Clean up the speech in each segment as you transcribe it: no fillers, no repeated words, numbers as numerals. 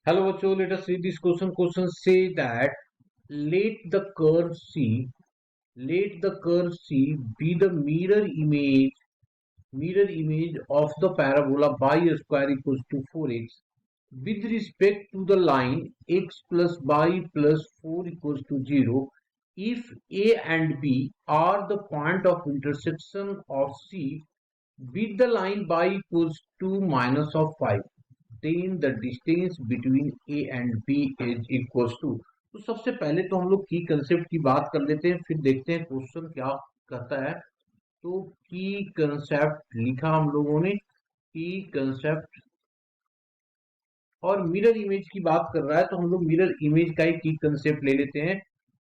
Hello, bachcho. Let us read this question. Question say that let the curve C be the mirror image of the parabola by square equals to 4x with respect to the line x plus y plus 4 equals to 0 if A and B are the point of intersection of C with the line y equals to minus of 5, then the distance between A and B is equals to। तो सबसे पहले तो हम लोग की concept की बात कर लेते हैं, फिर देखते हैं क्वेश्चन क्या कहता है। तो की कंसेप्ट लिखा हम लोगों ने, की कंसेप्ट, और मिरर इमेज की बात कर रहा है तो हम लोग मिरर इमेज का ही की कंसेप्ट ले लेते हैं।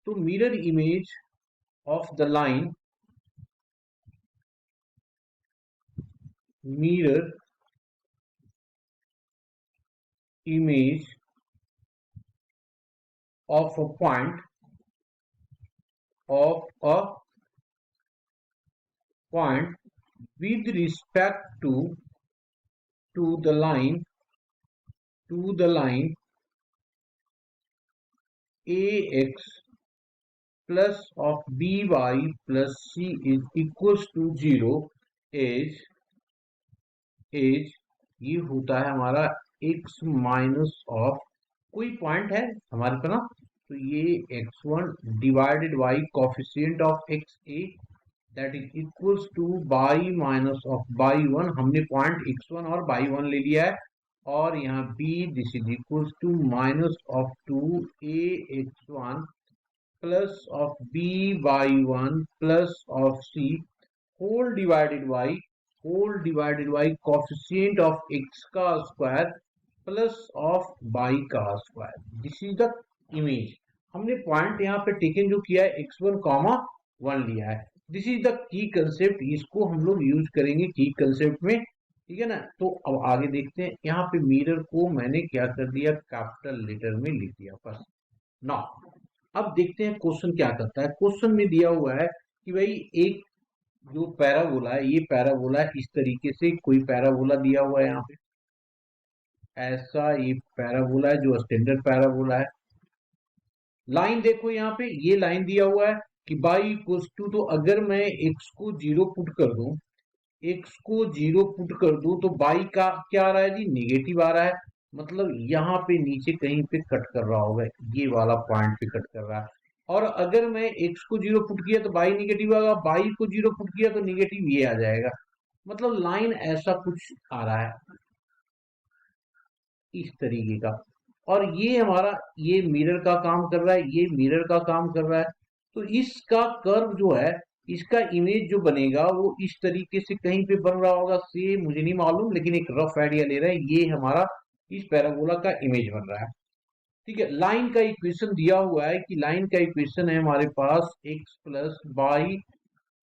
तो mirror image of the line, mirror image of a point with respect to the line ax plus of by plus c is equals to 0 is ये होता है हमारा x माइनस ऑफ कोई पॉइंट है हमारे पास ना, तो ये x1 divided by coefficient of x A that is equals two by minus of by one. हमने पॉइंट x1 और बाई वन ले लिया है, और यहाँ b this is equals to minus of 2 a x1 plus of b by one plus of c whole divided by coefficient of x का square plus of by का square. This is the image. हमने point यहाँ पे taken जो किया है x1 comma 1 लिया है। This is the key concept, इसको हम लोग यूज करेंगे की कंसेप्ट में, ठीक है ना। तो अब आगे देखते हैं। यहाँ पे मिरर को मैंने क्या कर दिया, कैपिटल लेटर में लिख दिया बस। नाउ अब देखते हैं क्वेश्चन क्या करता है। क्वेश्चन में दिया हुआ है कि भाई एक जो पैराबोला है, ये पैराबोला है, इस तरीके से कोई पैराबोला दिया हुआ है यहाँ पे, ऐसा ये पैराबोला है जो स्टैंडर्ड पैराबोला है। लाइन देखो यहाँ पे, ये लाइन दिया हुआ है कि बाई इक्वल्स टू, तो अगर मैं x को जीरो पुट कर दूं, तो बाई का क्या आ रहा है जी, निगेटिव आ रहा है। मतलब यहाँ पे नीचे कहीं पे कट कर रहा होगा, ये वाला पॉइंट पे कट कर रहा है। और अगर मैं x को जीरो पुट किया तो बाई निगेटिव आएगा, बाई को जीरो पुट किया तो निगेटिव ये आ जाएगा। मतलब लाइन ऐसा कुछ आ रहा है इस तरीके का। और ये हमारा ये मिरर का काम कर रहा है, ये मिरर का काम कर रहा है। तो इसका कर्व जो है, इसका इमेज जो बनेगा वो इस तरीके से कहीं पे बन रहा होगा, से मुझे नहीं मालूम, लेकिन एक रफ आइडिया ले रहे हैं। ये हमारा इस पैराबोला का इमेज बन रहा है, ठीक है। लाइन का इक्वेशन दिया हुआ है कि लाइन का इक्वेशन है हमारे पास x plus by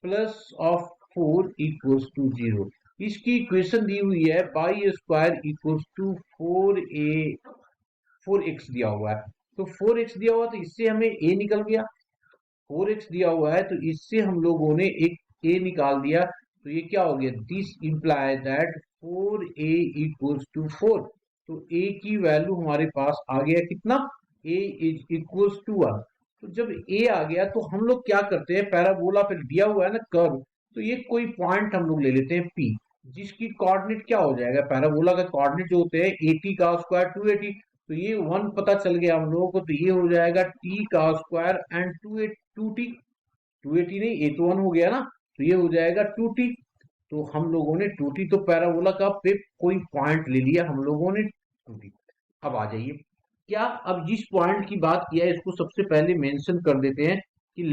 plus of 4 equals to 0। इसकी इक्वेशन दी हुई है by square equals to 4x दिया हुआ है। तो 4x दिया हुआ तो इससे हमें a निकल गया, 4x दिया हुआ है तो इससे हम लोगों ने एक a निकाल दिया। तो ये क्या हो गया, this imply that 4a equals to 4। तो a की वैल्यू हमारे पास आ गया कितना, a इज इक्वल्स टू 1। तो जब a आ गया तो हम लोग क्या करते हैं, पैराबोला पे दिया हुआ है ना कर्व, तो ये कोई पॉइंट हम लोग ले लेते हैं p, जिसकी कोऑर्डिनेट क्या हो जाएगा, पैराबोला का कोऑर्डिनेट जो होते हैं 80 का स्क्वायर 280। तो ये 1 पता चल गया हम लोगों को, तो ये हो जाएगा t का स्क्वायर एंड 2t, 280 नहीं, ये तो 1 हो गया ना, तो ये हो जाएगा 2t। तो हम लोगों ने 2t, तो पैराबोला का पे कोई पॉइंट ले लिया हम लोगों ने 2t। अब आ जाइए, क्या अब जिस पॉइंट की बात किया है इसको सबसे पहले मेंशन कर देते हैं कि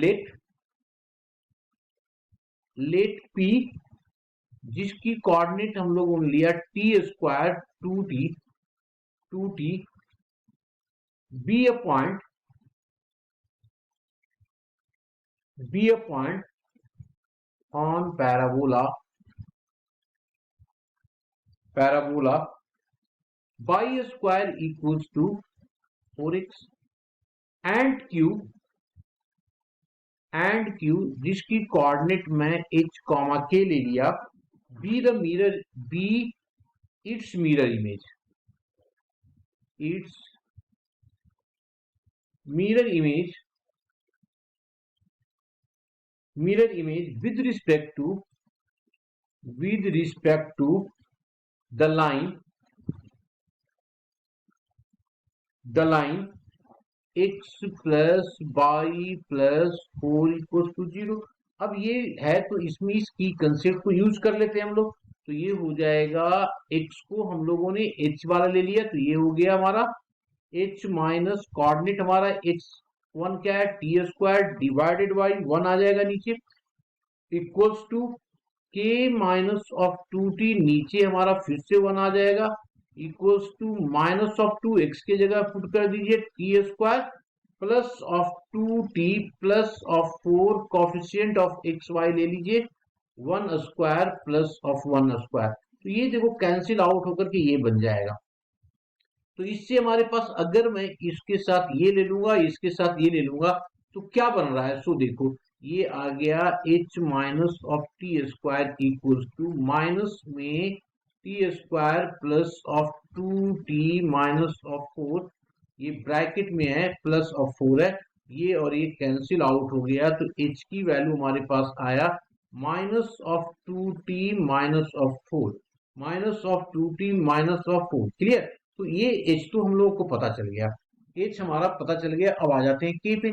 लेट p, जिसकी कोऑर्डिनेट हम लोगों ने लिया t square 2t be a point on parabola y square equals to 4x and q जिसकी कोऑर्डिनेट में h कॉमा k ले लिया, be the mirror, be its mirror image, its mirror image with respect to the line x plus y plus 4 equal to 0। अब ये है तो इसमें इसकी कंसेप्ट को यूज कर लेते हैं हम लोग। तो ये हो जाएगा x को हम लोगों ने h वाला ले लिया, तो ये हो गया हमारा h माइनस कोऑर्डिनेट हमारा x1 क्या है टी स्क्वायर डिवाइडेड बाई 1 आ जाएगा नीचे, equals to k minus of 2t नीचे हमारा फिर से 1 आ जाएगा, equals to minus of 2 x की जगह पुट कर दीजिए T square plus of 2t plus of 4 coefficient of X Y ले लीजिए 1 स्क्वायर प्लस ऑफ 1 स्क्वायर। तो ये देखो कैंसिल आउट होकर के ये बन जाएगा। तो इससे हमारे पास अगर मैं इसके साथ ये ले लूंगा, इसके साथ ये ले लूंगा, तो क्या बन रहा है, सो देखो ये आ गया h minus of T square equals to minus में t square plus of 2t minus of 4, ये ब्रैकेट में है प्लस ऑफ 4 है, ये और ये कैंसिल आउट हो गया। तो h की वैल्यू हमारे पास आया minus of 2t minus of 4, minus of 2t minus of 4। Clear? तो ये h तो हम लोगों को पता चल गया, h हमारा पता चल गया। अब आ जाते हैं k पे।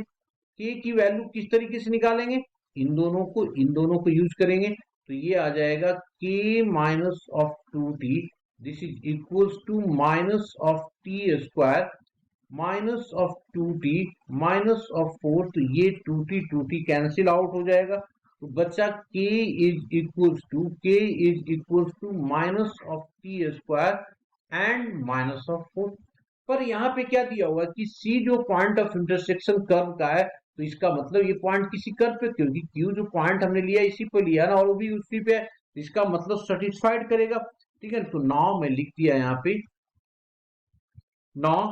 k की वैल्यू किस तरीके से निकालेंगे, इन दोनों को यूज करेंगे। तो ये आ जाएगा k minus of 2t, this is equals to minus of T square minus of 2t minus of 4, तो ये 2t कैंसिल आउट हो जाएगा, तो बच्चा k is equals to minus of T square and minus of 4। पर यहाँ पे क्या दिया हुआ कि C जो पॉइंट ऑफ इंटरसेक्शन कर्व का है, तो इसका मतलब ये पॉइंट किसी कर्व पे, क्योंकि Q जो पॉइंट हमने लिया इसी पे लिया ना, और वो भी उसी पे है, इसका मतलब सेटिस्फाइड करेगा। ठीक है, तो नाउ मैं लिख दिया यहाँ पे, now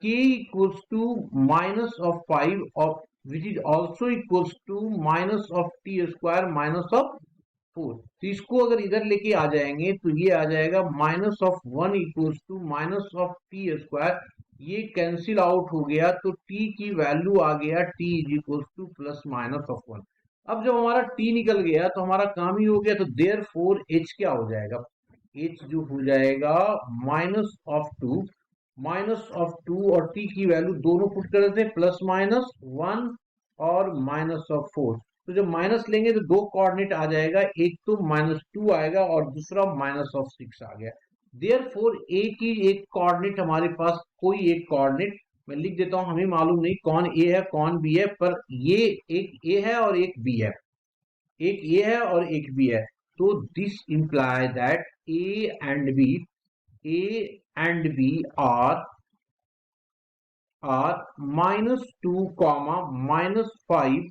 k equals to minus of 5 of which is also equals to minus of T square minus of 4। तो इसको अगर इधर लेके आ जाएंगे तो ये आ जाएगा minus of 1 equals to minus of T square, ये कैंसिल आउट हो गया, तो t की वैल्यू आ गया t is equals to plus minus of 1। अब जब हमारा t निकल गया तो हमारा काम ही हो गया, तो देयरफॉर h क्या हो जाएगा, h जो हो जाएगा माइनस ऑफ 2 और t की वैल्यू दोनों पुट कर देते हैं प्लस माइनस 1 और माइनस ऑफ 4। तो जब माइनस लेंगे तो दो कोऑर्डिनेट आ जाएगा, एक तो -2 आएगा और दूसरा माइनस ऑफ 6 आ गया। देयरफॉर a की एक कोऑर्डिनेट हमारे पास, कोई एक कोऑर्डिनेट मैं लिख देता हूं, हमें मालूम नहीं कौन a है कौन b है, पर ये एक a है और एक b है, एक a है और एक b है। तो this imply that a and b are -2 -5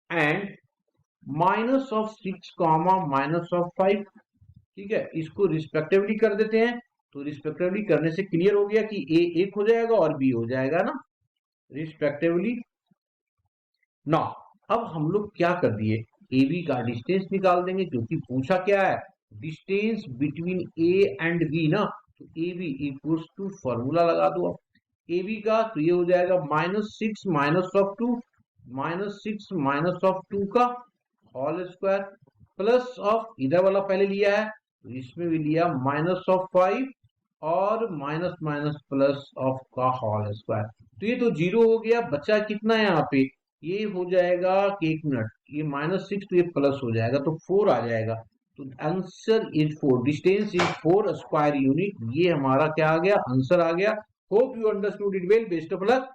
and minus of 6 minus of 5। ठीक है, इसको रिस्पेक्टिवली कर देते हैं, तो रिस्पेक्टिवली करने से क्लियर हो गया कि a एक हो जाएगा और b हो जाएगा ना, रिस्पेक्टिवली। ना अब हम लोग क्या कर दिए, ab का डिस्टेंस निकाल देंगे, क्योंकि पूछा क्या है, distance between a and b ना, तो ab इक्वल्स टू फॉर्मूला लगा दो अब ab का, तो ये हो जाएगा -6 माइनस ऑफ 2 -6 माइनस ऑफ 2 का होल स्क्वायर प्लस ऑफ, इधर वाला पहले लिया है तो इसमें भी लिया माइनस ऑफ 5 और माइनस माइनस प्लस ऑफ का होल स्क्वायर। तो ये तो 0 हो गया, बचा कितना है यहाँ पे, ये हो जाएगा कि 1 मिनट, ये -6 तो ये प्लस हो जाएगा तो 4 आ जाएगा। तो answer is 4, distance is 4 square unit, ये हमारा क्या आ गया, आंसर आ गया। Hope you understood it well, best of luck.